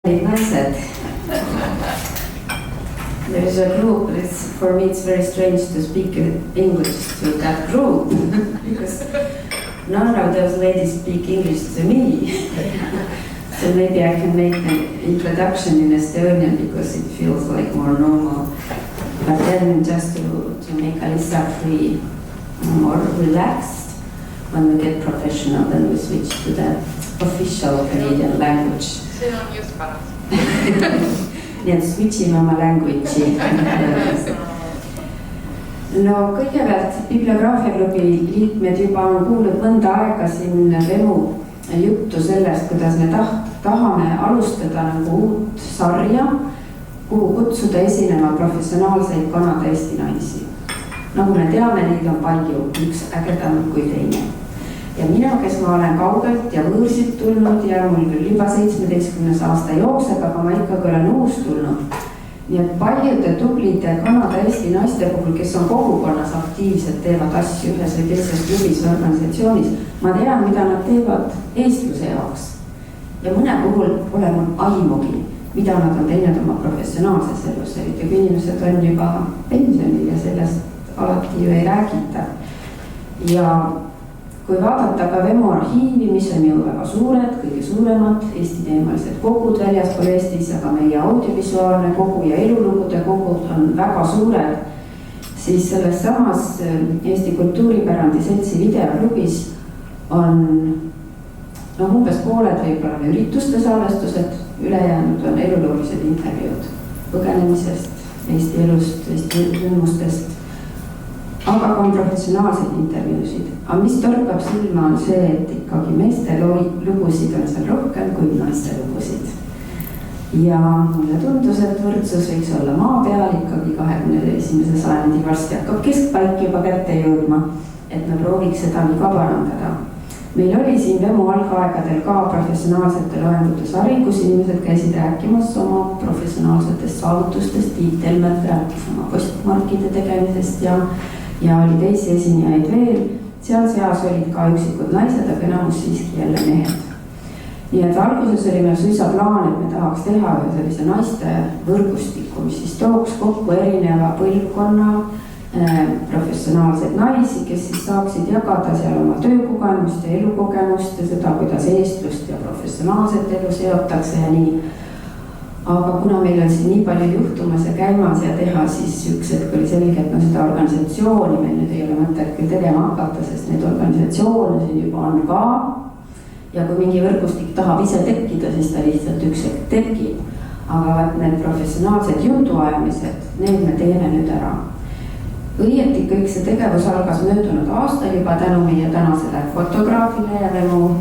Naised. There is a group, for me it's very strange to speak English to that group because none of those ladies speak English to me. So maybe I can make an introduction in Estonian because it feels like more normal. But then just to make Alissa feel more relaxed, when we get professional, then we switch to the official Canadian language. See on just paras. Nii et switchime oma language'i. No kõigepealt bibliograafiaklubi liikmed juba on kuulnud mõnda aega siin Vemu juttu sellest, kuidas me tahame alustada nagu uut sarja, kuhu kutsuda esinema professionaalseid Kanada-Eesti naisi. Nagu me teame, neid on palju, üks ägedam kui teine. Ja mina, kes ma olen kaugelt ja võõrsilt tulnud ja mul küll juba 17. aasta jookseb, aga ma ikkagi olen uus tulnud. Nii et paljude tublide Kanada-Eesti naiste puhul, kes on kogukonnas aktiivselt, teevad asju ühes või teises klubis või organisatsioonis, ma tean, mida nad teevad eestluse jaoks. Ja mõne puhul pole mul aimugi, mida nad on teinud oma professionaalses elus, eriti kui inimesed on juba pensionil ja sellest alati ju ei räägita. Ja kui vaadata ka Vemu arhiivi, mis on ju väga suured, kõige suuremad Eesti teemalised kogud väljaspool Eestis, aga meie audiovisuaalne kogu ja elulugude kogud on väga suured, siis selles samas Eesti Kultuuripärandi Seltsi videoklubis on umbes pooled võib-olla ürituste salvestused, ülejäänud on eluloolised intervjuud põgenemisest, Eesti elust, Eesti rümmustest, aga ka on professionaalseid intervjuusid. Aga mis torkab silma on see, et ikkagi meeste lugusid on seal rohkem kui naiste lugusid. Ja mulle tundus, et võrdsus võiks olla maa peal ikkagi 21. sajandi varsti hakkab keskpaik juba kätte jõudma, et me prooviks seda nii ka parandada. Meil oli siin Vemu algaegadel ka professionaalsete loengute sari, kus inimesed käisid rääkimas oma professionaalsetest saavutustest, Tiit Helmet rääkis oma postmarkide tegemisest ja oli teisi esinejaid veel. Seal seas olid ka üksikud naised, aga enamus siiski jälle mehed. Nii et alguses oli meil suisa plaan, et me tahaks teha sellise naiste võrgustiku, mis siis tooks kokku erineva põlvkonna professionaalseid naisi, kes siis saaksid jagada seal oma töökogemust ja elukogemust ja seda, kuidas eestlust ja professionaalset elu seotakse ja nii. Aga kuna meil on siin nii palju juhtumas ja käimas ja teha, siis üks hetk oli selge, et seda organisatsiooni meil nüüd ei ole mõtet küll tegema hakata, sest need organisatsioone siin juba on ka. Ja kui mingi võrgustik tahab ise tekkida, siis ta lihtsalt üks hetk tekib. Aga need professionaalsed jutuajamised, need me teeme nüüd ära. Õieti kõik see tegevus algas möödunud aastal juba tänu meie tänasele fotograafile ja Vemu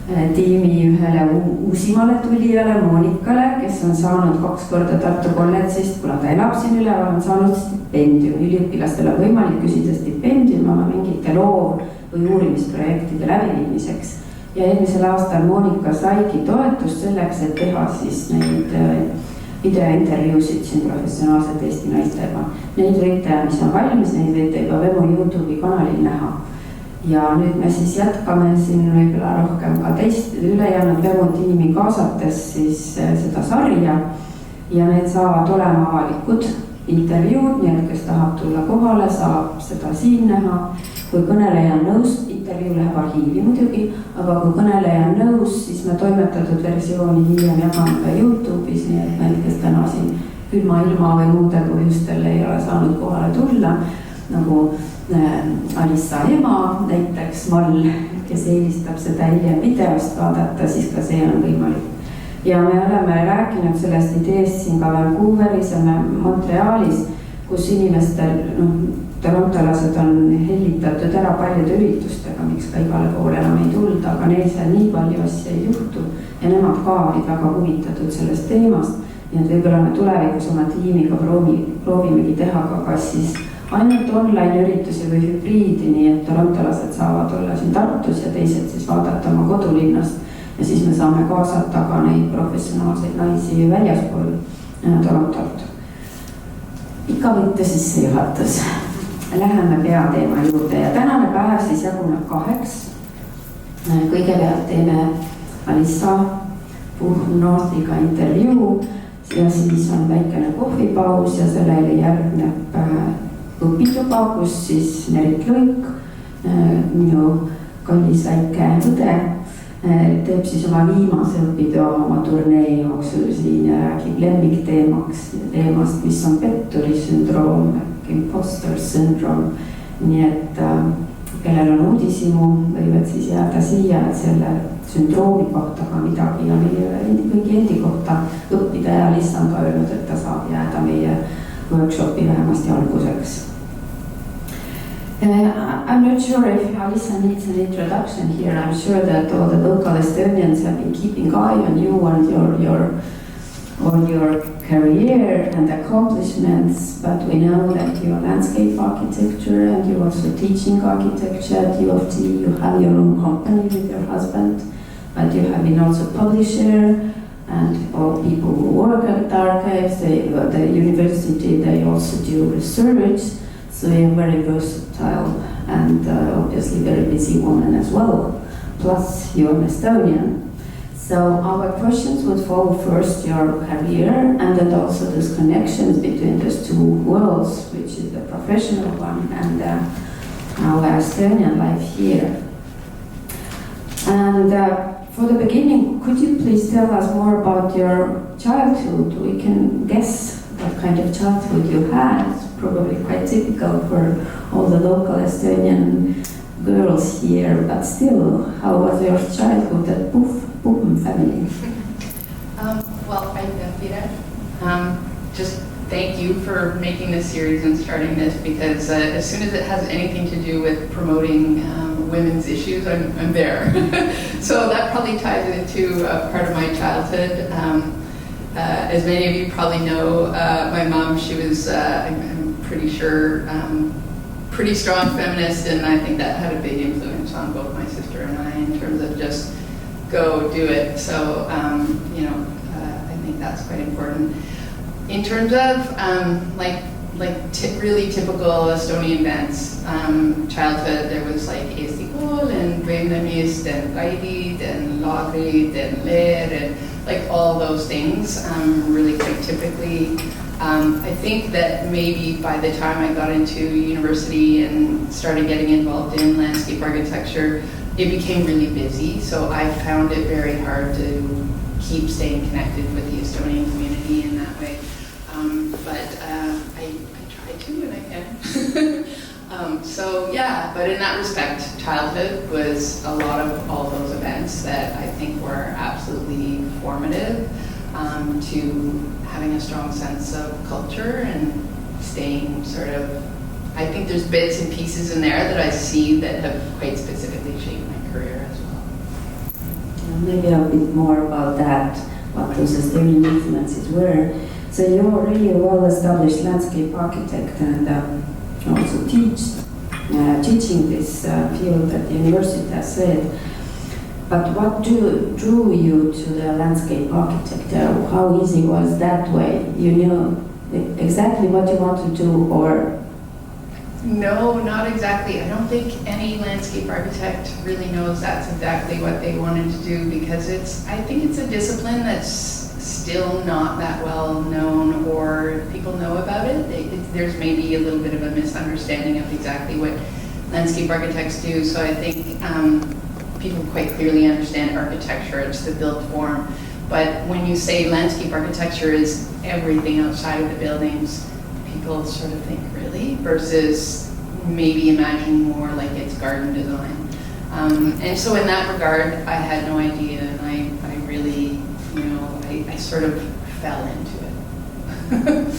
tiimi ühele uusimale tulijale Monikale, kes on saanud 2 korda Tartu kolledžist, kuna ta elab siin üleval, on saanud stipendium. Üliõpilastel on võimalik küsida stipendium oma mingite loov- või uurimisprojektide läbiviimiseks. Ja eelmisel aastal Monika saigi toetust selleks, et teha siis neid videointervjuusid siin professionaalselt Eesti naistega. Neid võite, mis on valmis, neid võite juba Vemu YouTube'i kanalil näha. Ja nüüd me siis jätkame siin võib-olla rohkem ka teist ülejäänud Vemu tiimi kaasates siis seda sarja ja need saavad olema avalikud intervjuud, nii et kes tahab tulla kohale, saab seda siin näha. Kui kõneleja on nõus, intervjuu läheb arhiivi muidugi, aga kui kõneleja on nõus, siis me toimetatud versiooni hiljem jagame ka YouTube'is, nii et need, kes täna siin külma ilma või muude põhjustel ei ole saanud kohale tulla, nagu Alissa ema näiteks Mall, kes eelistab seda hiljem videost vaadata, siis ka see on võimalik. Ja me oleme rääkinud sellest ideest siin ka Vancouveris ja Montrealis, kus inimestel, torontolased on hellitatud ära paljude üritustega, miks ka igale poole enam ei tulda, aga neil seal nii palju asja ei juhtu ja nemad ka olid väga huvitatud sellest teemast. Nii et võib-olla me tulevikus oma tiimiga proovimegi teha ka kas siis ainult online üritusi või hübriidi, nii et torontolased saavad olla siin Tartus ja teised siis vaadata oma kodulinnast ja siis me saame kaasata ka neid professionaalseid naisi väljaspool Torontot. Ikka võite sisse juhatus. Läheme peateema juurde ja tänane päev siis jaguneb 2. Kõigepealt teeme Alissa Puhm Northiga intervjuu ja siis on väikene kohvipaus ja sellele järgneb õpituba, kus siis Merit Luik, minu kallis väike õde, teeb siis oma viimase õpitoa oma turnee jooksul siin ja räägib lemmikteemast, mis on petturisündroom, imposter syndrome. Nii et kellel on uudishimu, võivad siis jääda siia, et selle sündroomi kohta ka midagi ja meie kõigi endi kohta õppida ja Alissa on ka öelnud, et ta saab jääda meie workshopi vähemasti alguseks. I'm not sure if Alissa needs an introduction here. I'm sure that all the local Estonians have been keeping eye on you and your career and accomplishments, but we know that you are landscape architecture and you're also teaching architecture at UofT. You have your own company with your husband, but you have been also publisher, and all people who work at the archives, the university, they also do research. So you're very versatile and obviously very busy woman as well. Plus you're an Estonian. So our questions would follow first your career and then also those connections between those two worlds, which is the professional one and our Estonian life here. And for the beginning, could you please tell us more about your childhood? We can guess what kind of childhood you had. It's probably quite typical for all the local Estonian girls here, but still, how was your childhood at Puhm family? Well, Peter, just thank you for making this series and starting this, because as soon as it has anything to do with promoting women's issues, I'm there. So that probably ties into part of my childhood. As many of you probably know, my mom, she was, I'm pretty sure, pretty strong feminist, and I think that had a big influence on both my sister and I in terms of just go do it. So, I think that's quite important. In terms of really typical Estonian events, childhood, there was like Eesti kool and Venemist and Kaidid and Laagrid and Leer and like all those things, really quite typically. I think that maybe by the time I got into university and started getting involved in landscape architecture, it became really busy. So I found it very hard to keep staying connected with the Estonian community in that way. But I try to when I can. But in that respect, childhood was a lot of all those events that I think were absolutely formative to having a strong sense of culture and staying sort of, I think there's bits and pieces in there that I see that have quite specifically shaped my career as well. Maybe a bit more about that, what those Estonian influences were. So you're really a well-established landscape architect and also teaching this field at the university, as said. But what drew you to the landscape architecture? How easy was that way? You knew exactly what you wanted to do, or? No, not exactly. I don't think any landscape architect really knows that's exactly what they wanted to do, because I think it's a discipline that's still not that well known, or people know about it. There's maybe a little bit of a misunderstanding of exactly what landscape architects do. So I think people quite clearly understand architecture, it's the built form. But when you say landscape architecture is everything outside of the buildings, people sort of think, really? Versus maybe imagine more like it's garden design. And so in that regard, I had no idea, and I really, I sort of fell into it.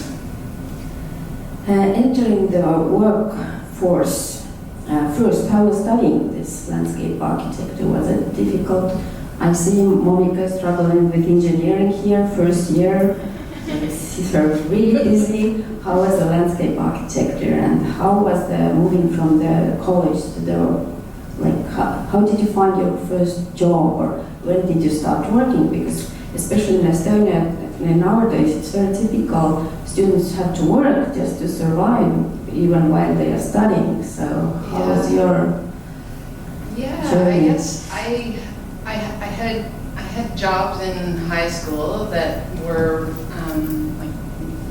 Entering the workforce, first, how was studying this landscape architecture? Was it difficult? I see Monica struggling with engineering here, first year. She's really busy. How was the landscape architecture, and how was the moving from the college to the, how did you find your first job, or when did you start working? Because especially in Estonia, nowadays it's very typical, students have to work just to survive even while they are studying. So how was your journey? I guess I had I had jobs in high school that were like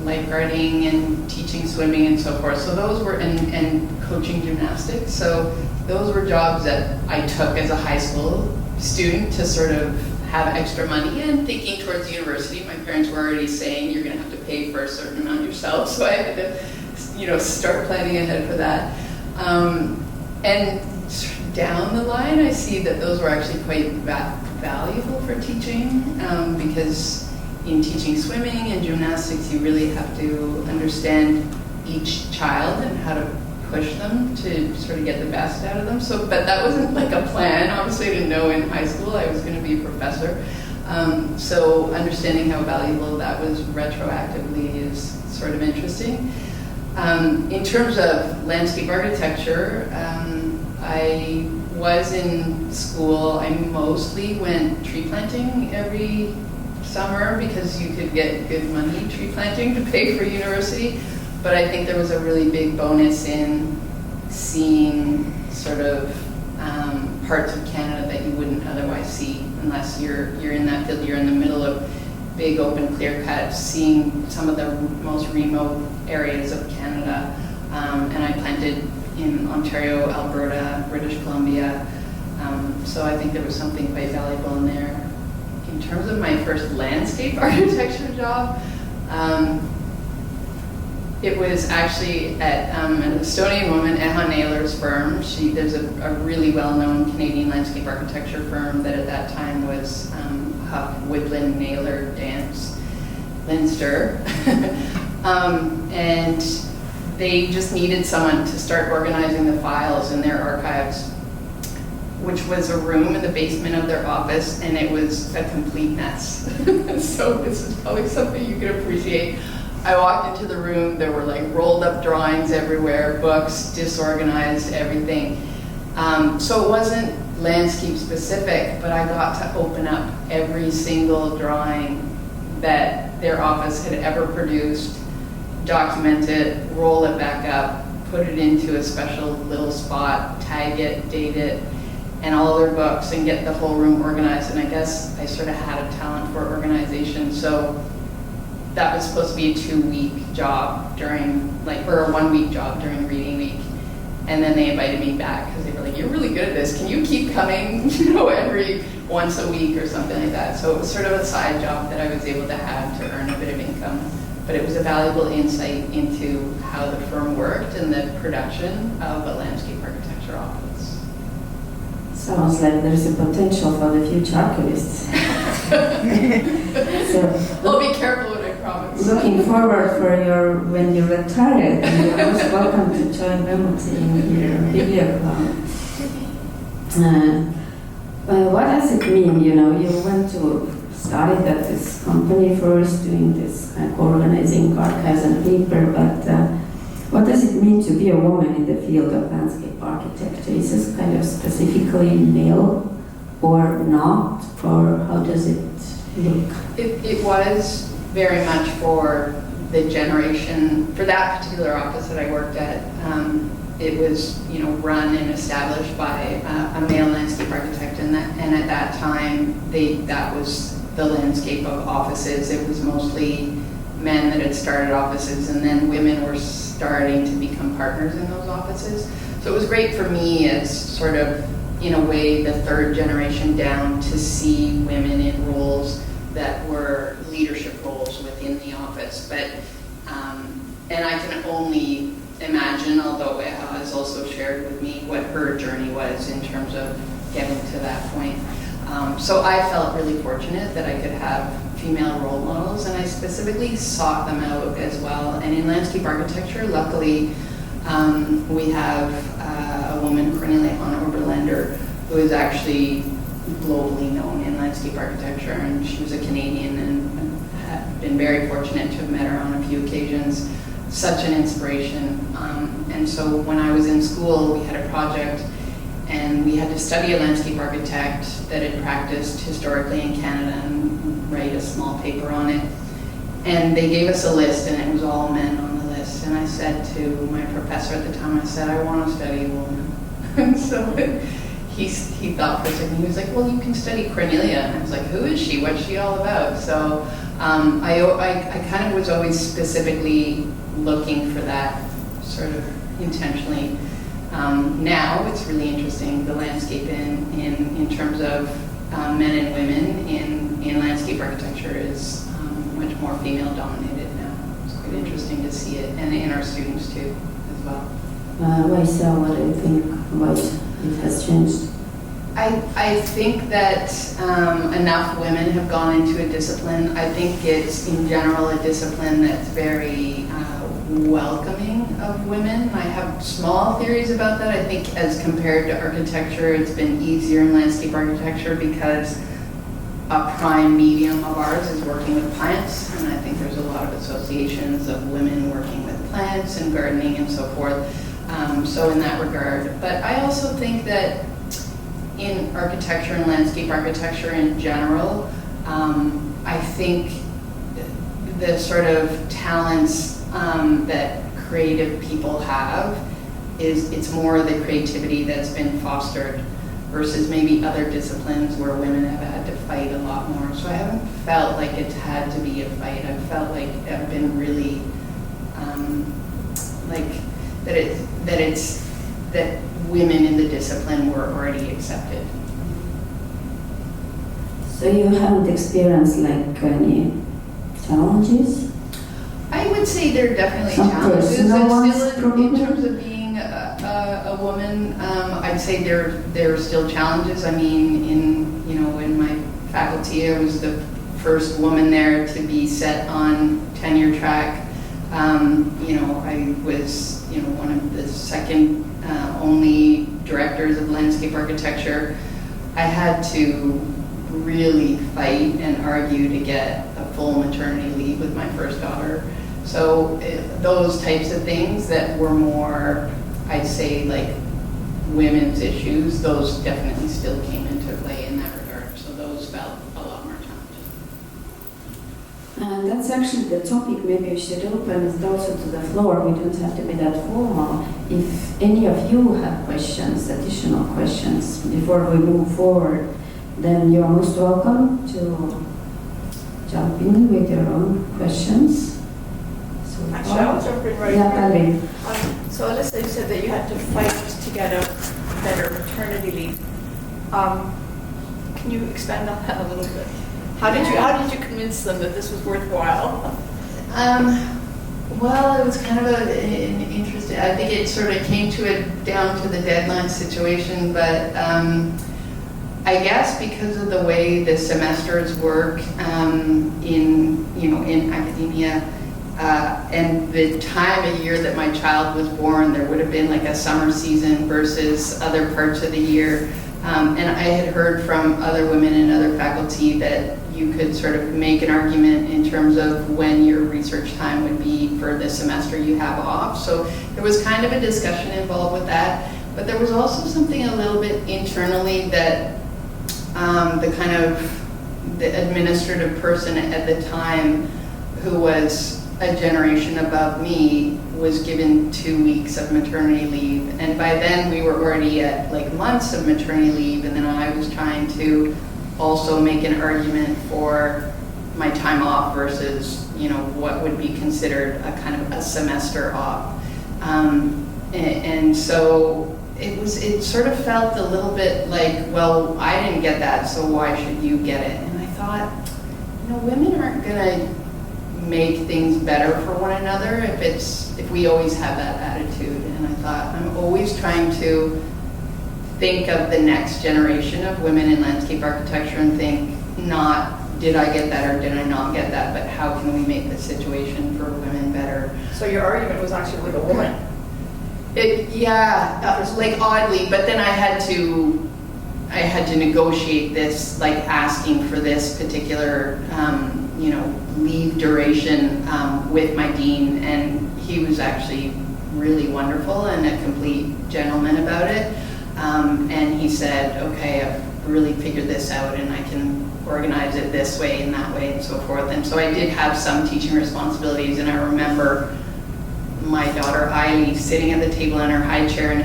lifeguarding and teaching swimming and so forth. So those were, and coaching gymnastics. So those were jobs that I took as a high school student to sort of have extra money, and thinking towards university. My parents were already saying you're going to have to pay for a certain amount yourself, so I had to, start planning ahead for that. And down the line, I see that those were actually quite valuable for teaching, because in teaching swimming and gymnastics, you really have to understand each child and how to push them to sort of get the best out of them. So, but that wasn't like a plan. Obviously, I didn't know in high school I was going to be a professor. So understanding how valuable that was retroactively is sort of interesting. In terms of landscape architecture, I was in school. I mostly went tree planting every summer because you could get good money tree planting to pay for university. But I think there was a really big bonus in seeing sort of parts of Canada that you wouldn't otherwise see unless you're in that field. You're in the middle of big open clear cuts, seeing some of the most remote areas of Canada. And I planted in Ontario, Alberta, British Columbia. So I think there was something quite valuable in there. In terms of my first landscape architecture job, it was actually at an Estonian woman, Eha Naylor's firm. There's a really well-known Canadian landscape architecture firm that at that time was Huck, Woodland, Naylor, Dance, Leinster. And they just needed someone to start organizing the files in their archives, which was a room in the basement of their office, and it was a complete mess. So this is probably something you could appreciate. I walked into the room, there were like rolled up drawings everywhere, books, disorganized, everything. So it wasn't landscape specific, but I got to open up every single drawing that their office had ever produced, document it, roll it back up, put it into a special little spot, tag it, date it, and all their books, and get the whole room organized. And I guess I sort of had a talent for organization. So that was supposed to be a 2-week job during, or a 1-week job during reading week. And then they invited me back because they were like, you're really good at this. Can you keep coming, every once a week or something like that? So it was sort of a side job that I was able to have to earn a bit of income. But it was a valuable insight into how the firm worked and the production of a landscape architecture office. Sounds like there's a potential for the future archivists. So, well, be careful what I promise. Looking forward for when you retire, you're most welcome to join UofT in your biblioclub. What does it mean? You went to study at this company first, doing this kind of organizing archives and paper, but what does it mean to be a woman in the field of landscape architecture? Is this kind of specifically male or not, or how does it look? It was very much for the generation, for that particular office that I worked at. It was, run and established by a male landscape architect, and at that time, that was the landscape of offices. It was mostly men that had started offices, and then women were starting to become partners in those offices. So it was great for me as sort of, in a way, the third generation down to see women in roles that were leadership roles within the office. But, and I can only imagine, although it has also shared with me what her journey was in terms of getting to that point. So I felt really fortunate that I could have female role models, and I specifically sought them out as well. And in landscape architecture, luckily, we have a woman, Cornelia Hanna Oberlander, who is actually globally known in landscape architecture, and she was a Canadian, and had been very fortunate to have met her on a few occasions. Such an inspiration. And so when I was in school, we had a project, and we had to study a landscape architect that had practiced historically in Canada and write a small paper on it. And they gave us a list, and it was all men on the list. And I said to my professor at the time, I said, I want to study a woman. And so he thought for a second, he was like, well, you can study Cornelia. And I was like, who is she? What's she all about? So I kind of was always specifically looking for that sort of intentionally. Now it's really interesting, the landscape in terms of men and women in landscape architecture is much more female dominated now. It's quite interesting to see it, and in our students too as well. Why so? What do you think? Why it has changed? I think that enough women have gone into a discipline. I think it's in general a discipline that's very welcoming of women. I have small theories about that. I think as compared to architecture, it's been easier in landscape architecture because a prime medium of ours is working with plants, and I think there's a lot of associations of women working with plants and gardening and so forth. So in that regard, but I also think that in architecture and landscape architecture in general, I think the sort of talents that creative people have it's more the creativity that's been fostered versus maybe other disciplines where women have had to fight a lot more. So I haven't felt like it's had to be a fight. I've felt like I've been really like that women in the discipline were already accepted. So you haven't experienced like any challenges? I would say there are definitely Some challenges. personal Still ones, in terms of being a woman, I'd say there are still challenges. I mean, in my faculty, I was the first woman there to be set on tenure track. I was one of the second only directors of landscape architecture. I had to really fight and argue to get a full maternity leave with my first daughter. So those types of things that were more, I'd say, like women's issues, those definitely still came into play in that regard. So those felt a lot more challenging. And that's actually the topic. Maybe we should open it also to the floor. We don't have to be that formal. If any of you have questions, additional questions, before we move forward, then you are most welcome to jump in with your own questions. So Actually, I'll jump in right yeah, here. So Alissa, you said that you had to fight to get a better maternity leave. Can you expand on that a little bit? How did you convince them that this was worthwhile? Well, it was kind of an interesting. I think it sort of came down to the deadline situation, but I guess because of the way the semesters work in academia. And the time of year that my child was born, there would have been like a summer season versus other parts of the year. And I had heard from other women and other faculty that you could sort of make an argument in terms of when your research time would be for the semester you have off. So there was kind of a discussion involved with that. But there was also something a little bit internally that the administrative person at the time, who was a generation above me, was given 2 weeks of maternity leave. And by then we were already at like months of maternity leave, and then I was trying to also make an argument for my time off versus, what would be considered a kind of a semester off. And so it sort of felt a little bit like, well, I didn't get that, so why should you get it? And I thought, women aren't gonna make things better for one another if we always have that attitude. And I thought, I'm always trying to think of the next generation of women in landscape architecture and think not, did I get that or did I not get that, but how can we make the situation for women better? So your argument was actually with a woman? Like oddly, but then I had to negotiate this, like asking for this particular, leave duration with my dean, and he was actually really wonderful and a complete gentleman about it. And he said, okay, I've really figured this out and I can organize it this way and that way and so forth. And so I did have some teaching responsibilities, and I remember my daughter Eiley sitting at the table in her high chair and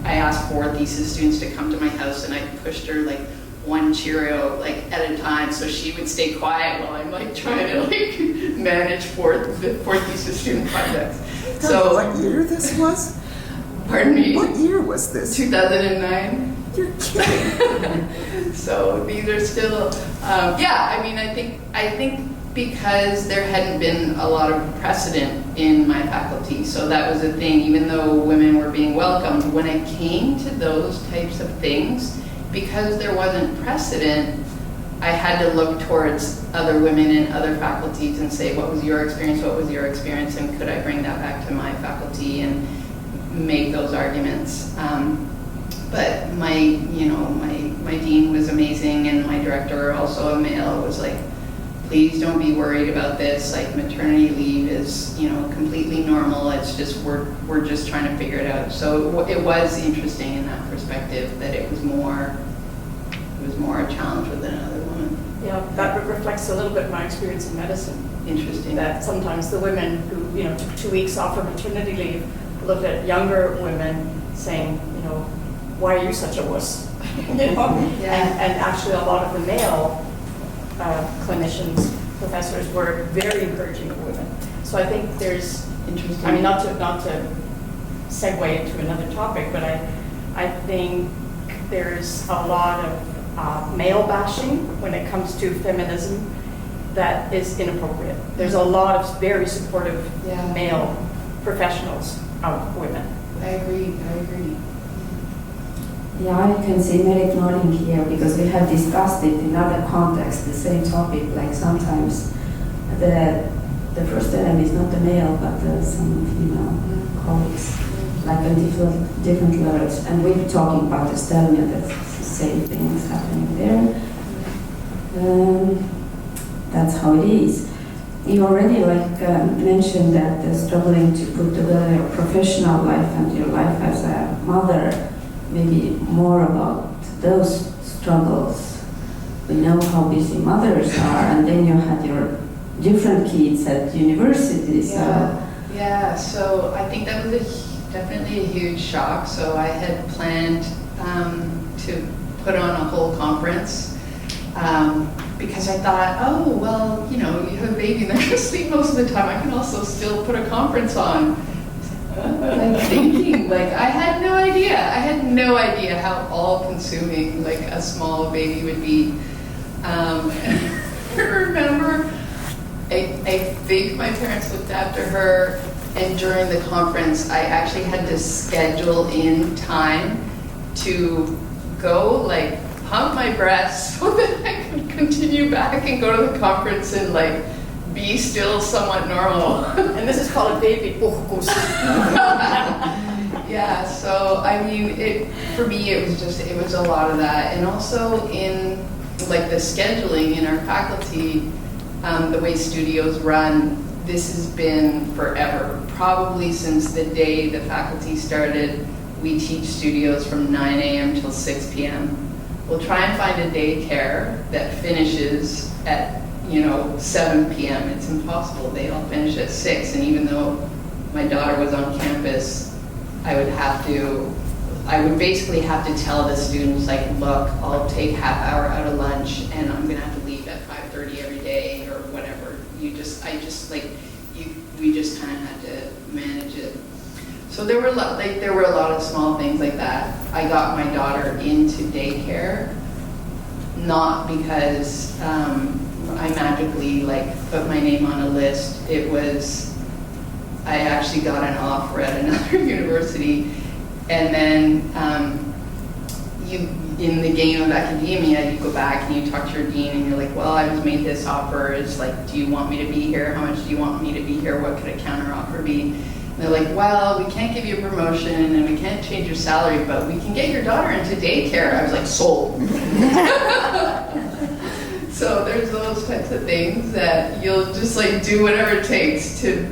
I asked 4 thesis students to come to my house, and I pushed her like 1 Cheerio like at a time so she would stay quiet while I'm like trying to like manage 4 thesis student projects. So what year this was? Pardon me? What year was this? 2009. You're kidding. So these are still, yeah, I mean, I think because there hadn't been a lot of precedent in my faculty, so that was a thing, even though women were being welcomed, when it came to those types of things, because there wasn't precedent, I had to look towards other women in other faculties and say, what was your experience, and could I bring that back to my faculty and make those arguments. But my dean was amazing, and my director, also a male, was like, please don't be worried about this. Like, maternity leave is, completely normal. It's just we're just trying to figure it out. So it was interesting in that perspective that it was more a challenge with another woman. Yeah, that reflects a little bit my experience in medicine. Interesting. That sometimes the women who took 2 weeks off for maternity leave looked at younger women saying, why are you such a wuss? Yeah. And actually a lot of the male clinicians, professors were very encouraging of women. So I think there's, Interesting. I mean, not to segue into another topic, but I think there's a lot of male bashing when it comes to feminism that is inappropriate. There's a lot of very supportive male professionals of women. I agree. Yeah, I can see Merrick nodding here because we have discussed it in other contexts, the same topic. Like sometimes the first enemy is not the male, but some female colleagues, like on different levels. And we're talking about Estonia, that's the same thing is happening there. That's how it is. You already mentioned that struggling to put together your professional life and your life as a mother. Maybe more about those struggles. We know how busy mothers are, and then you had your different kids at university. So yeah. So I think that was definitely a huge shock. So I had planned to put on a whole conference because I thought, oh well, you have a baby and they're going to sleep most of the time. I can also still put a conference on. Thinking, I had no idea how all-consuming a small baby would be. I remember, I think my parents looked after her, and during the conference, I actually had to schedule in time to go pump my breast so that I could continue back and go to the conference and be still somewhat normal. And this is called a baby uhkus. Yeah, so I mean, for me, it was a lot of that. And also in the scheduling in our faculty, the way studios run, this has been forever. Probably since the day the faculty started, we teach studios from 9 a.m. till 6 p.m. We'll try and find a daycare that finishes at 7 p.m. It's impossible. They all finish at 6. And even though my daughter was on campus, I would basically have to tell the students, look, I'll take half hour out of lunch and I'm gonna have to leave at 5:30 every day or whatever. We just kind of had to manage it. So there were a lot of small things like that. I got my daughter into daycare, not because I magically put my name on a list. It was, I actually got an offer at another university, and then in the game of academia, you go back and you talk to your dean and you're like, well, I was made this offer. It's do you want me to be here? How much do you want me to be here? What could a counter offer be? And they're like, well, we can't give you a promotion and we can't change your salary, but we can get your daughter into daycare. I was like, sold. So there's those types of things that you'll just do whatever it takes to,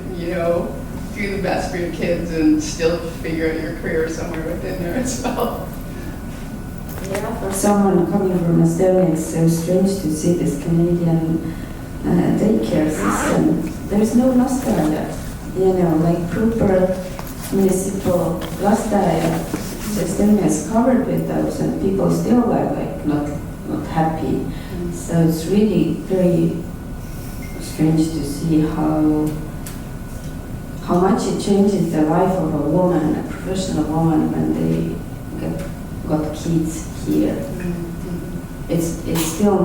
do the best for your kids and still figure out your career somewhere within there as well. yeah, for someone coming from Estonia, it's so strange to see this Canadian daycare system. There's no nostalgia. like proper municipal lasteaia system is covered with those, and people still are like not happy. So it's really very strange to see how much it changes the life of a woman, a professional woman, when they got kids here. It's still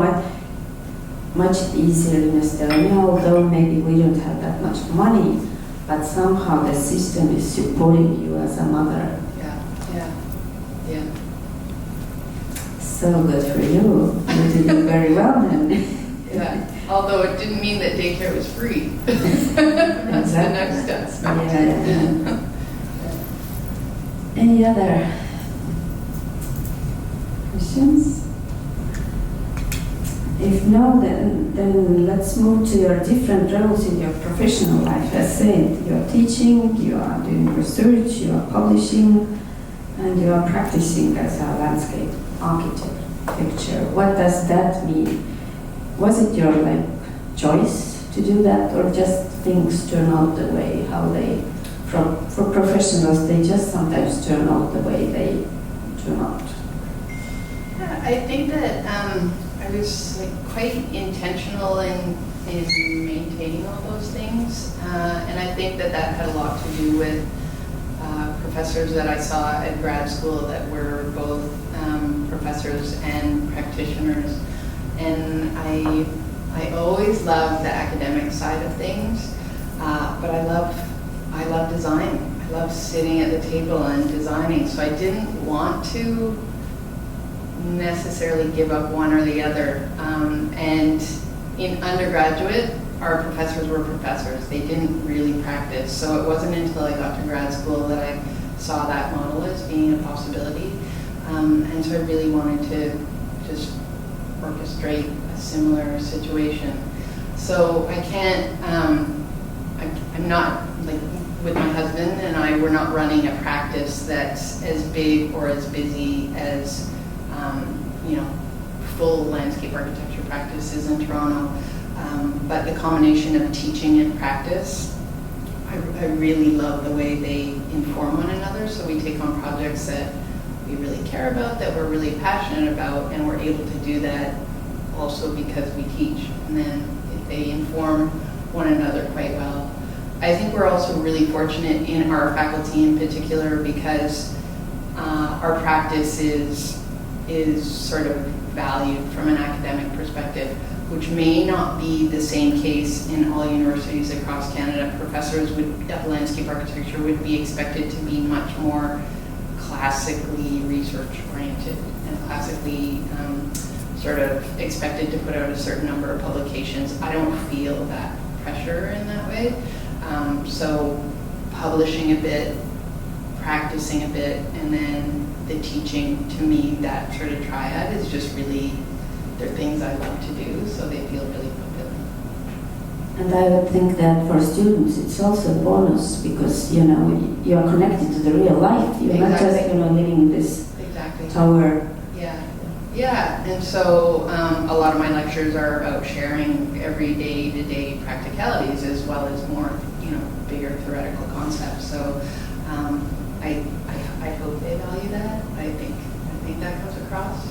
much easier in Estonia, although maybe we don't have that much money, but somehow the system is supporting you as a mother. Yeah. So good for you. You did it very well then. Yeah. Although it didn't mean that daycare was free. That's the next step. Yeah. Any other questions? If no, then let's move to your different roles in your professional life. As said, you are teaching, you are doing research, you are publishing, and you are practicing as a landscape architect. What does that mean? Was it your choice to do that, or just things turn out the way how they? For professionals, they just sometimes turn out the way they turn out. Yeah, I think that I was quite intentional in maintaining all those things, and I think that had a lot to do with professors that I saw at grad school that were both professors and practitioners, and I always loved the academic side of things, but I love design. I love sitting at the table and designing, so I didn't want to necessarily give up one or the other. And in undergraduate, our professors were professors. They didn't really practice. So it wasn't until I got to grad school that I saw that model as being a possibility. And so I really wanted to just orchestrate a similar situation. So I can't, I'm not, with my husband and I, we're not running a practice that's as big or as busy as full landscape architecture practices in Toronto, but the combination of teaching and practice, I really love the way they inform one another. So we take on projects that we really care about, that we're really passionate about, and we're able to do that also because we teach, and then they inform one another quite well. I think we're also really fortunate in our faculty in particular because our practice is sort of valued from an academic perspective, which may not be the same case in all universities across Canada. Professors of landscape architecture would be expected to be much more classically research-oriented and classically sort of expected to put out a certain number of publications. I don't feel that pressure in that way. So publishing a bit, practicing a bit, and then the teaching, to me, that sort of triad is just really, they're things I love to do, so they feel really fulfilling. And I would think that for students, it's also a bonus because, you are connected to the real life. You're not just, living in this tower. Yeah, and so a lot of my lectures are about sharing every day-to-day practicalities as well as more, bigger theoretical concepts. So I hope they value that. I think that comes across.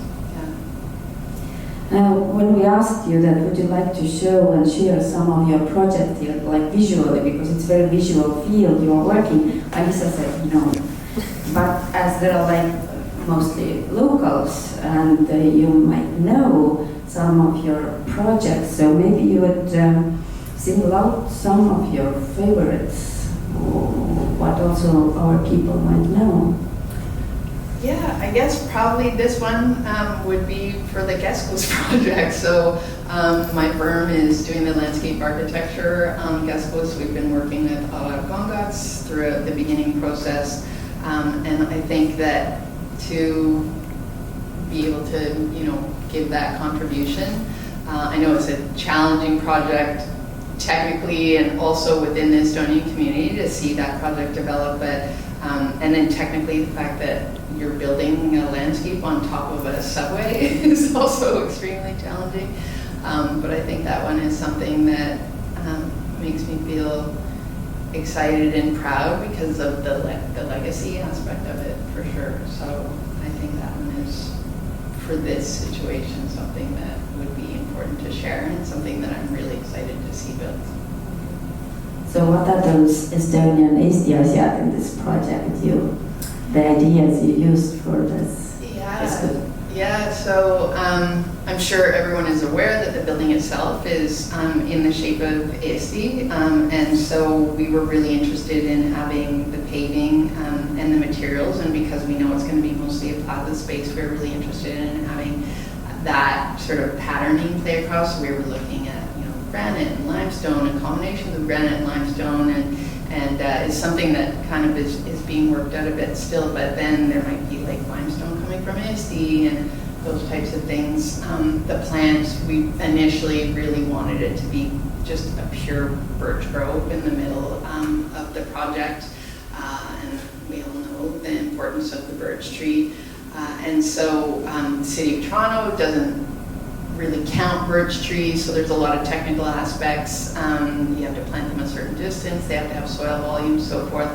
Yeah. When we asked you that, would you like to show and share some of your project here, visually, because it's very visual field you are working, Alissa said no. But as there are mostly locals, and you might know some of your projects, so maybe you would single out some of your favorites, or what also our people might know. Yeah, I guess probably this one would be for the Guest project. So my firm is doing the landscape architecture Guest. We've been working with a lot of Gongats throughout the beginning process, and I think that to be able to, give that contribution. I know it's a challenging project technically and also within the Estonian community to see that project develop, but and then technically the fact that you're building a landscape on top of a subway is also extremely challenging. But I think that one is something that makes me feel excited and proud because of the legacy aspect of it, for sure. So I think that one is, for this situation, something that would be important to share and something that I'm really excited to see built. So what are those Estonian ideas in this project? The ideas you used for this? Yeah. So I'm sure everyone is aware that the building itself is in the shape of Esti, and so we were really interested in having the paving and the materials, and because we know it's going to be mostly a plaza space, we're really interested in having that sort of patterning play across. So we were looking at granite and limestone and combinations of granite and limestone, and it's something that kind of is being worked out a bit still, but then there might be like limestone coming from Esti and those types of things. The plants, we initially really wanted it to be just a pure birch grove in the middle of the project, and we all know the importance of the birch tree. And so the City of Toronto doesn't really count birch trees, so there's a lot of technical aspects. You have to plant them a certain distance, they have to have soil volume, so forth.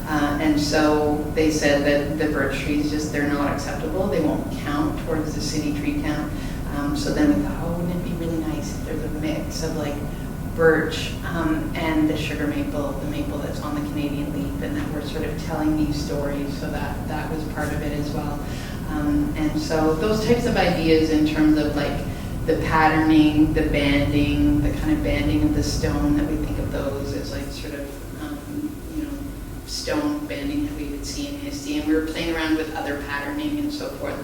And so they said that the birch trees they're not acceptable, they won't count towards the city tree count. So then we thought, wouldn't it be really nice if there's a mix of like birch and the sugar maple, the maple that's on the Canadian leaf, and that we're sort of telling these stories, so that was part of it as well. And so those types of ideas in terms of like the patterning, the banding, the kind of banding of the stone, that we think of those as like sort of, stone banding that we would see in Esti. And we were playing around with other patterning and so forth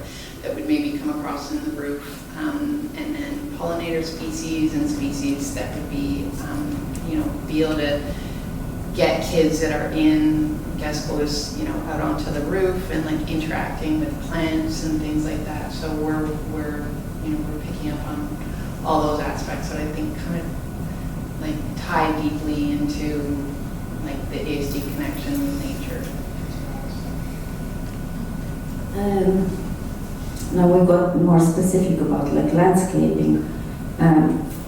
that would maybe come across in the roof. And then pollinator species and species that would be, be able to get kids that are in guest bows, out onto the roof and like interacting with plants and things like that. So we're picking up on all those aspects that I think kind of like tie deeply into like the ASD connection with nature. Now we got more specific about like landscaping.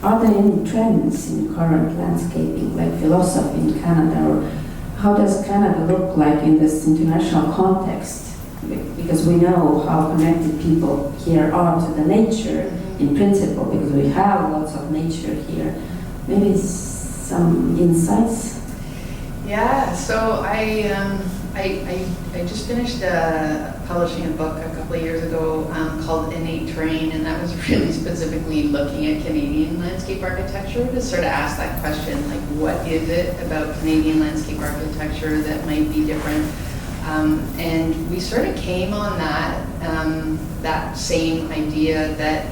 Are there any trends in current landscaping, like philosophy in Canada, or how does Canada look like in this international context? Because we know how connected people here are to the nature in principle, because we have lots of nature here. Maybe some insights? Yeah, so I just finished publishing a book a couple of years ago called Innate Terrain, and that was really specifically looking at Canadian landscape architecture to sort of ask that question, like what is it about Canadian landscape architecture that might be different? And we sort of came on that same idea that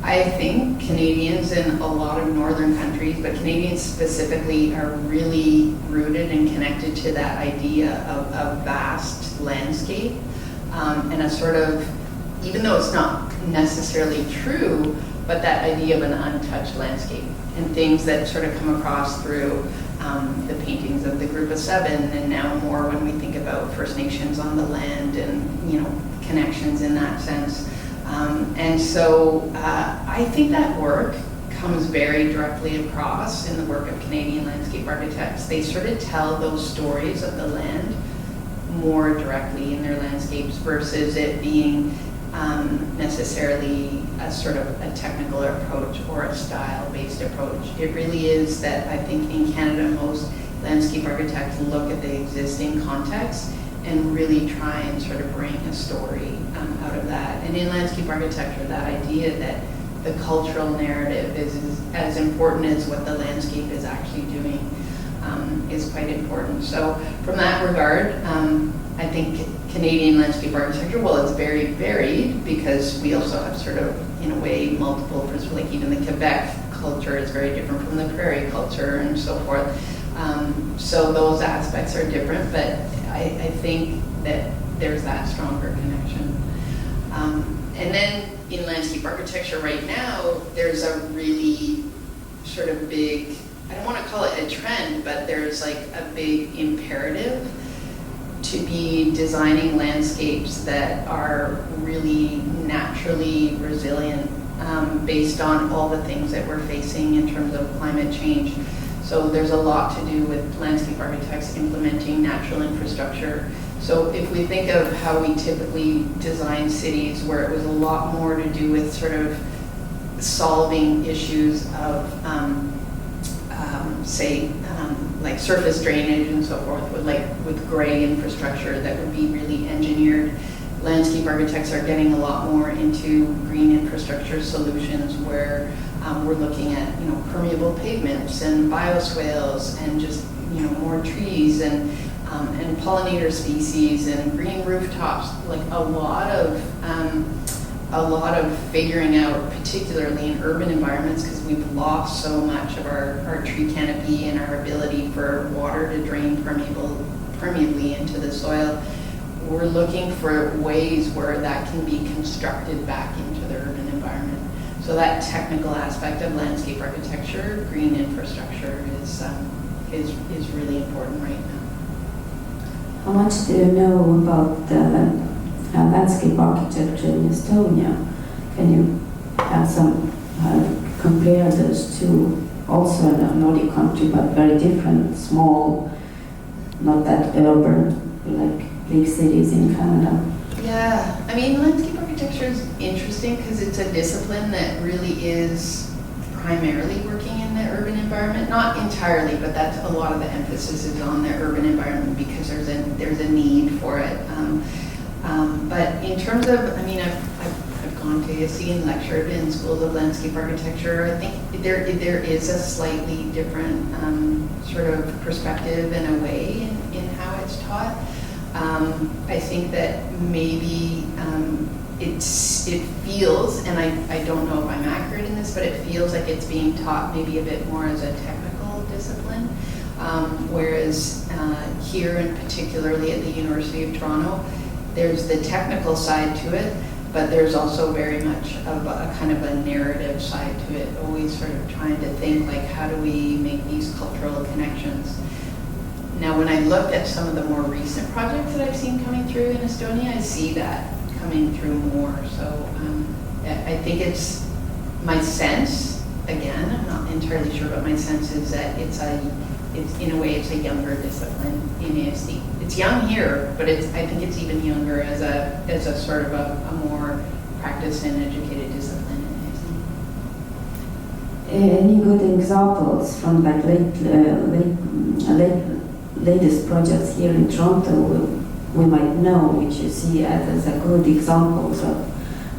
I think Canadians in a lot of northern countries, but Canadians specifically, are really rooted and connected to that idea of a vast landscape and a sort of, even though it's not necessarily true, but that idea of an untouched landscape and things that sort of come across through the paintings of the Group of Seven, and now more when we think about First Nations on the land and connections in that sense. And so I think that work comes very directly across in the work of Canadian landscape architects. They sort of tell those stories of the land more directly in their landscapes versus it being necessarily a sort of a technical approach or a style-based approach. It really is that I think in Canada most landscape architects look at the existing context and really try and sort of bring a story out of that. And in landscape architecture, that idea that the cultural narrative is as important as what the landscape is actually doing is quite important. So from that regard, I think Canadian landscape architecture, well, it's very varied because we also have sort of, in a way, multiple principles, like even the Quebec culture is very different from the prairie culture and so forth. So those aspects are different, but I think that there's that stronger connection. And then in landscape architecture right now, there's a really sort of big, I don't want to call it a trend, but there's like a big imperative to be designing landscapes that are really naturally resilient based on all the things that we're facing in terms of climate change. So there's a lot to do with landscape architects implementing natural infrastructure. So if we think of how we typically design cities, where it was a lot more to do with sort of solving issues of, say, like surface drainage and so forth, with gray infrastructure that would be really engineered. Landscape architects are getting a lot more into green infrastructure solutions, where we're looking at, permeable pavements and bioswales and just, more trees and pollinator species and green rooftops. Like a lot of figuring out, particularly in urban environments, because we've lost so much of our tree canopy and our ability for water to drain permeably into the soil. We're looking for ways where that can be constructed back into the urban environment. So that technical aspect of landscape architecture, green infrastructure, is really important right now. How much do you know about the landscape architecture in Estonia? Can you have some compare those two? Also in a Nordic country, but very different, small, not that urban, like big cities in Canada. Yeah, I mean, landscape architecture is interesting because it's a discipline that really is primarily working in the urban environment. Not entirely, but that's a lot of the emphasis is on the urban environment because there's a need for it. But in terms of, I mean, I've gone to ESC and lectured in schools of landscape architecture. I think there is a slightly different sort of perspective and a way in how it's taught. I think that maybe it feels, and I don't know if I'm accurate in this, but it feels like it's being taught maybe a bit more as a technical discipline, whereas here and particularly at the University of Toronto, there's the technical side to it, but there's also very much of a kind of a narrative side to it, always sort of trying to think like, how do we make these cultural connections? Now, when I looked at some of the more recent projects that I've seen coming through in Estonia, I see that coming through more. So I think it's my sense, again, I'm not entirely sure, but my sense is that it's in a way, it's a younger discipline in ESD. It's young here, but I think it's even younger as a sort of a more practiced and educated discipline in ESD. Any good examples from like latest projects here in Toronto we might know, which you see as a good examples of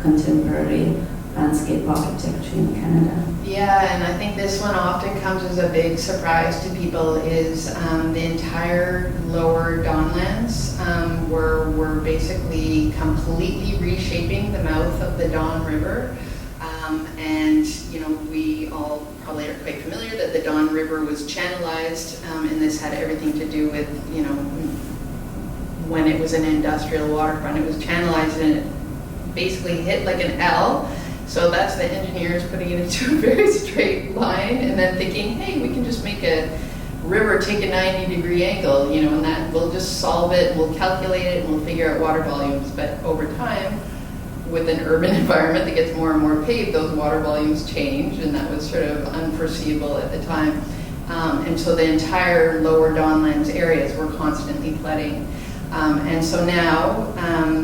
contemporary landscape architecture in Canada? Yeah, and I think this one often comes as a big surprise to people is the entire lower Donlands. We're basically completely reshaping the mouth of the Don River. And we all probably are quite familiar that the Don River was channelized, and this had everything to do with, when it was an industrial waterfront, it was channelized and it basically hit like an L. So that's the engineers putting it into a very straight line and then thinking, hey, we can just make a river take a 90-degree angle, and that we'll just solve it, we'll calculate it, and we'll figure out water volumes. But over time, with an urban environment that gets more and more paved, those water volumes change, and that was sort of unforeseeable at the time. And so the entire lower Donlands areas were constantly flooding. And so now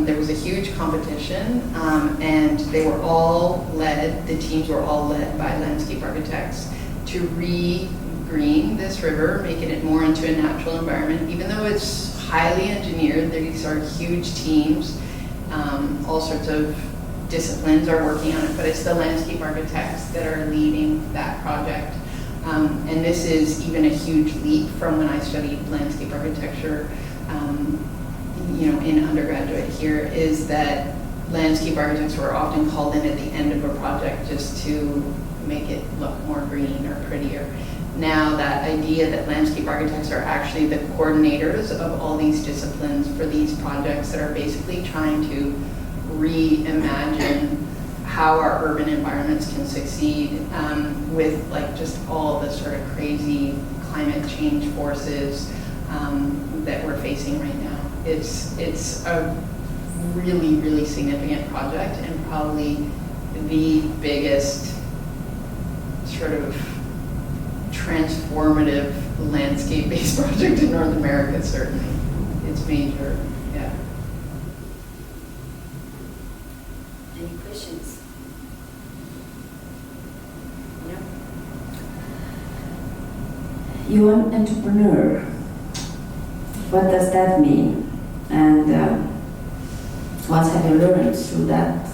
there was a huge competition, and the teams were all led by landscape architects to re-green this river, making it more into a natural environment. Even though it's highly engineered, these are huge teams. All sorts of disciplines are working on it, but it's the landscape architects that are leading that project. And this is even a huge leap from when I studied landscape architecture, in undergraduate here, is that landscape architects were often called in at the end of a project just to make it look more green or prettier. Now that idea that landscape architects are actually the coordinators of all these disciplines for these projects that are basically trying to reimagine how our urban environments can succeed with like just all the sort of crazy climate change forces that we're facing right now. It's a really, really significant project and probably the biggest sort of transformative landscape-based project in North America, certainly. It's major, yeah. Any questions? Yeah. You're an entrepreneur. What does that mean? And what have you learned through that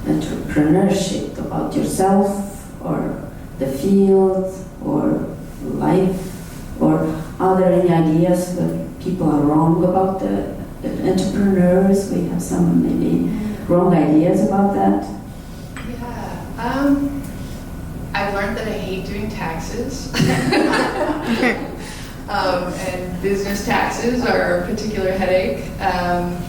entrepreneurship about yourself or the field or life? Or are there any ideas that people are wrong about the entrepreneurs? We have some maybe wrong ideas about that. Yeah, I've learned that I hate doing taxes. And business taxes are a particular headache. Yeah,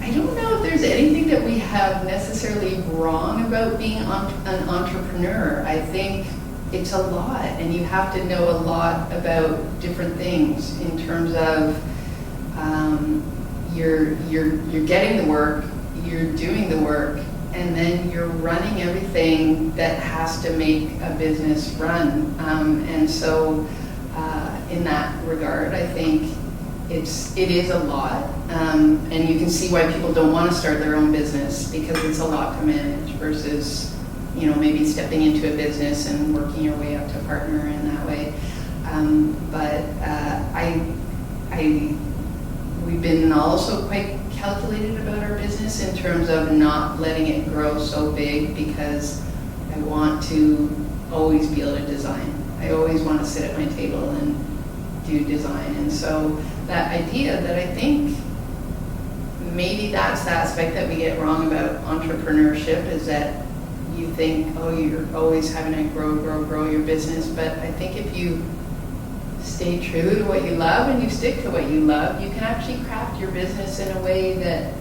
I don't know if there's anything that we have necessarily wrong about being an entrepreneur. I think it's a lot, and you have to know a lot about different things in terms of you're getting the work, you're doing the work, and then you're running everything that has to make a business run. And so in that regard, I think it is a lot. And you can see why people don't want to start their own business, because it's a lot to manage versus, maybe stepping into a business and working your way up to partner in that way. We've been also quite calculated about our business in terms of not letting it grow so big, because I want to always be able to design. I always want to sit at my table and do design. And so that idea that I think maybe that's the aspect that we get wrong about entrepreneurship, is that you think, oh, you're always having to grow your business. But I think if you stay true to what you love and you stick to what you love, you can actually craft your business in a way that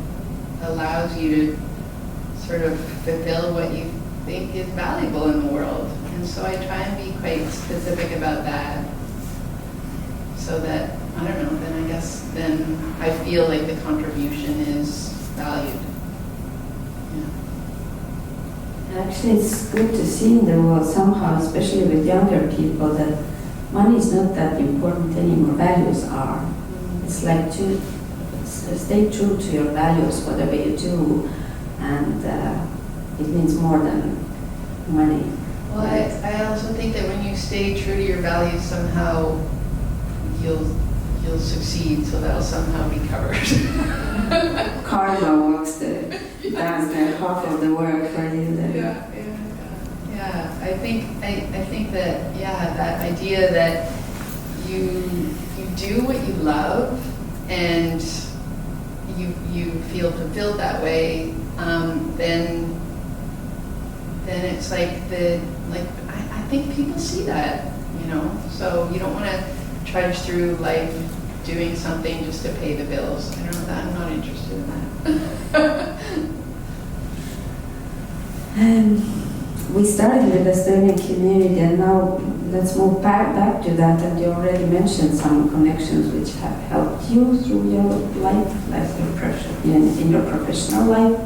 allows you to sort of fulfill what you think is valuable in the world. And so I try and be quite specific about that, so that, I don't know, then I guess then I feel like the contribution is valued. Yeah. Actually, it's good to see in the world somehow, especially with younger people, that money is not that important anymore. Values are. It's like stay true to your values, whatever you do, and it means more than money. Well, I also think that when you stay true to your values, somehow you'll succeed, so that'll somehow be covered. Karma works does the half of the work for you then. Yeah. I think that that idea that you do what you love and you feel fulfilled that way, then it's like I think people see that, so you don't want to trudge through life doing something just to pay the bills. I don't know that. I'm not interested in that. We started with the Estonian community, and now let's move back to that. And you already mentioned some connections which have helped you through your life, like in your professional life.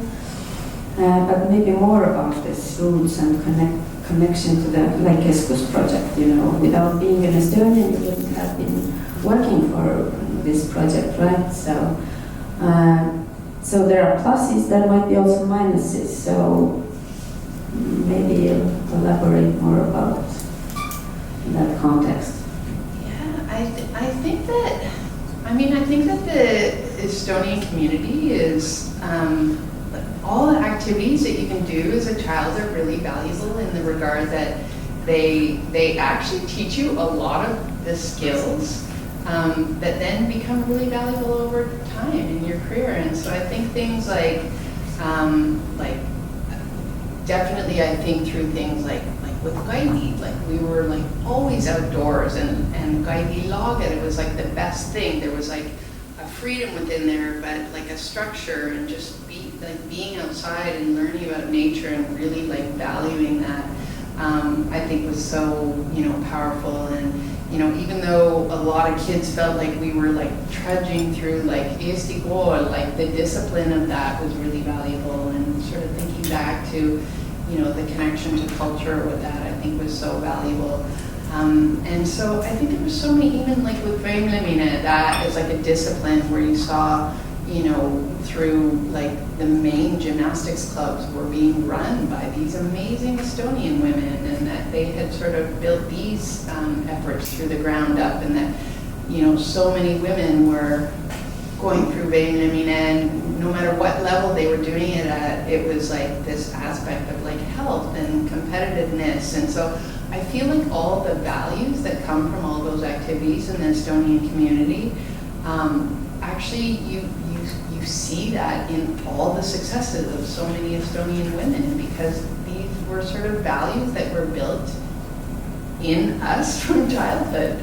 But maybe more about this roots and connection to the Keskus project. Without being an Estonian, you wouldn't have been working for this project, right? So there are pluses. There might be also minuses. So maybe elaborate more about that context. Yeah, I think that the Estonian community is all the activities that you can do as a child are really valuable in the regard that they actually teach you a lot of the skills that then become really valuable over time in your career. And so I think things like definitely I think through things like with Gaidi, we were always outdoors, and Gaidi Lager, it was the best thing. There was a freedom within there, but a structure, and just being outside and learning about nature and really valuing that, I think was so powerful. And even though a lot of kids felt like we were trudging through Eesti kool, the discipline of that was really valuable. And sort of thinking back to you know, the connection to culture with that, I think, was so valuable. And so I think there was so many, even like with Vreemdelinge, that is like a discipline where you saw, you know, through like the main gymnastics clubs were being run by these amazing Estonian women, and that they had sort of built these efforts through the ground up, and that, you know, so many women were going through Vreemdelinge, and no matter what level they were doing it at, it was like this aspect of like health and competitiveness. And so I feel like all the values that come from all those activities in the Estonian community, actually you see that in all the successes of so many Estonian women, because these were sort of values that were built in us from childhood.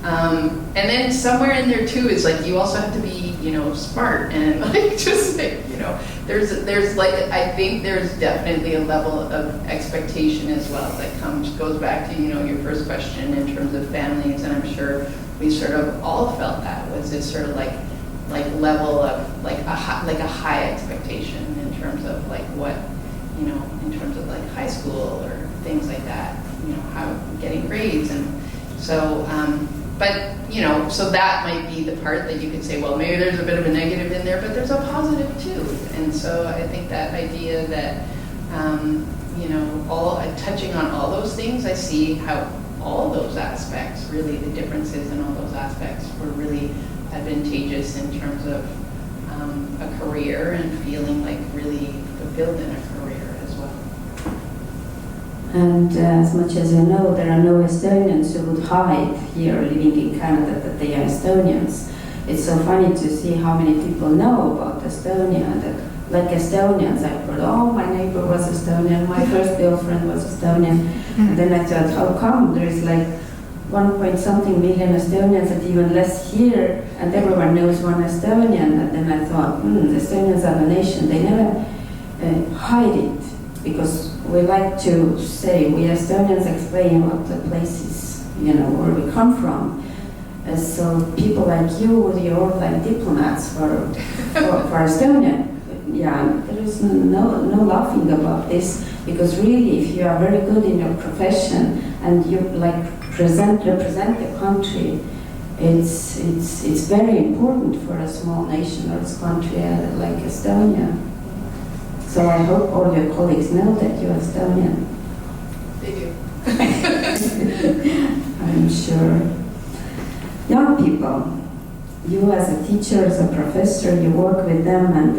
And then somewhere in there too is like you also have to be, you know, smart and like just like, you know, there's like, I think there's definitely a level of expectation as well that goes back to, you know, your first question in terms of families, and I'm sure we sort of all felt that was this sort of like level of like a high expectation in terms of like what, you know, in terms of like high school or things like that, you know, how getting grades. And so but, you know, so that might be the part that you could say, well, maybe there's a bit of a negative in there, but there's a positive too. And so I think that idea that, you know, touching on all those things, I see how all those aspects, really the differences in all those aspects were really advantageous in terms of a career and feeling like really fulfilled in a career as well. And as much as you know, there are no Estonians who would hide here living in Canada that they are Estonians. It's so funny to see how many people know about Estonia, that like Estonians, I've heard, oh, my neighbor was Estonian, my first girlfriend was Estonian. And then I thought, how come there is like 1.something million Estonians and even less here, and everyone knows one Estonian. And then I thought, the Estonians are a nation, they never hide it, because we like to say, we Estonians explain what the places, you know, where we come from. So people like you, you're like diplomats for Estonia. Yeah, there is no laughing about this, because really, if you are very good in your profession and you like represent the country, it's very important for a small nation or a country like Estonia. So I hope all your colleagues know that you're Estonian. They do. I'm sure. Young people, you as a teacher, as a professor, you work with them, and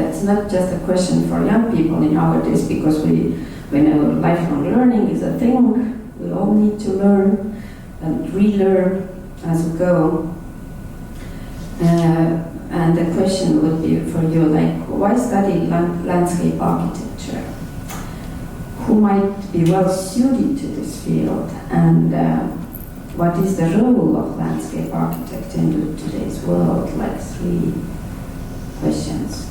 it's not just a question for young people in nowadays, because we know lifelong learning is a thing. We all need to learn and relearn as we go. And the question would be for you, like, why study landscape architecture? Who might be well suited to this field? And what is the role of landscape architect in today's world? Like 3 questions.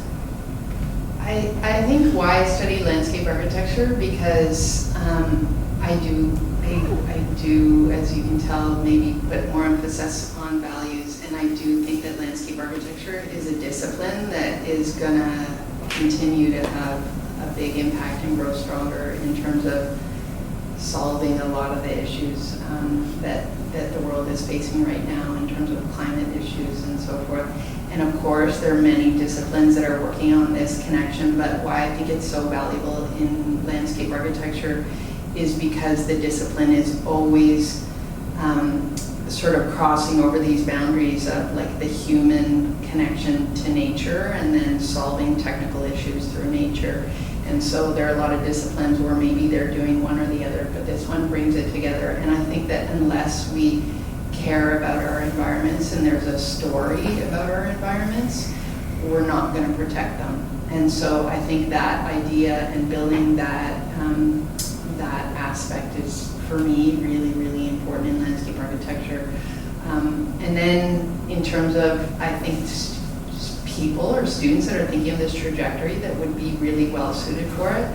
I think why study landscape architecture, because I do, as you can tell, maybe put more emphasis on values, and I do think that landscape architecture is a discipline that is going to continue to have a big impact and grow stronger in terms of solving a lot of the issues that the world is facing right now in terms of climate issues and so forth. And of course, there are many disciplines that are working on this connection, but why I think it's so valuable in landscape architecture is because the discipline is always sort of crossing over these boundaries of like the human connection to nature and then solving technical issues through nature. And so there are a lot of disciplines where maybe they're doing one or the other, but this one brings it together. And I think that unless we care about our environments and there's a story about our environments, we're not going to protect them. And so I think that idea and building that that aspect is, for me, really, really important in landscape architecture. And then in terms of, I think, people or students that are thinking of this trajectory that would be really well suited for it,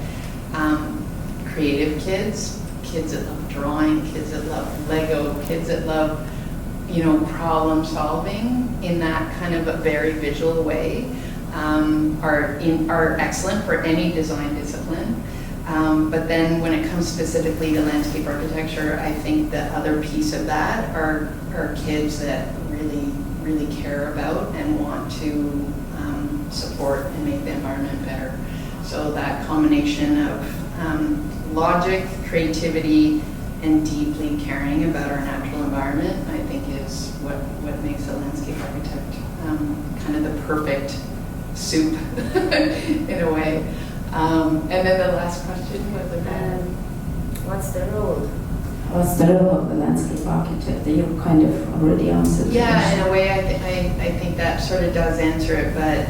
creative kids that love drawing, kids that love Lego, kids that love, you know, problem solving in that kind of a very visual way. are excellent for any design discipline. But then when it comes specifically to landscape architecture, I think the other piece of that are kids that really care about and want to support and make the environment better. So that combination of logic, creativity, and deeply caring about our natural environment, I think is what makes a landscape architect kind of the perfect soup in a way. And then the last question was about what's the role? What's the role of the landscape architect? You kind of already answered. Yeah, in a way, I think that sort of does answer it, but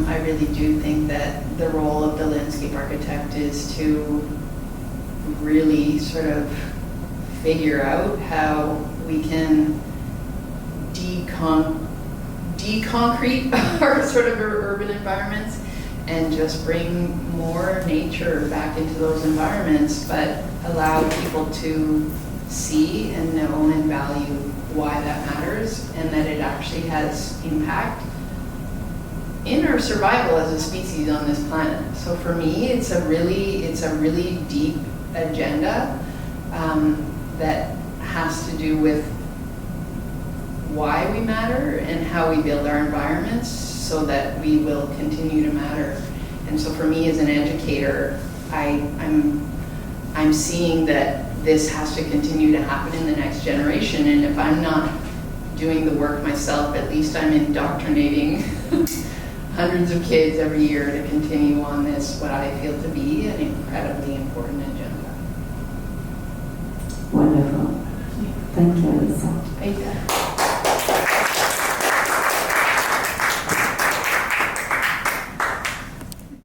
I really do think that the role of the landscape architect is to really sort of figure out how we can deconcrete our sort of urban environments and just bring more nature back into those environments, but allow people to see and know and value why that matters and that it actually has impact in our survival as a species on this planet. So for me, it's a really deep agenda that has to do with why we matter and how we build our environments so that we will continue to matter. And so for me as an educator, I'm seeing that this has to continue to happen in the next generation. And if I'm not doing the work myself, at least I'm indoctrinating hundreds of kids every year to continue on this, what I feel to be an incredibly important agenda. Wonderful. Thank you, Alissa. Thank you.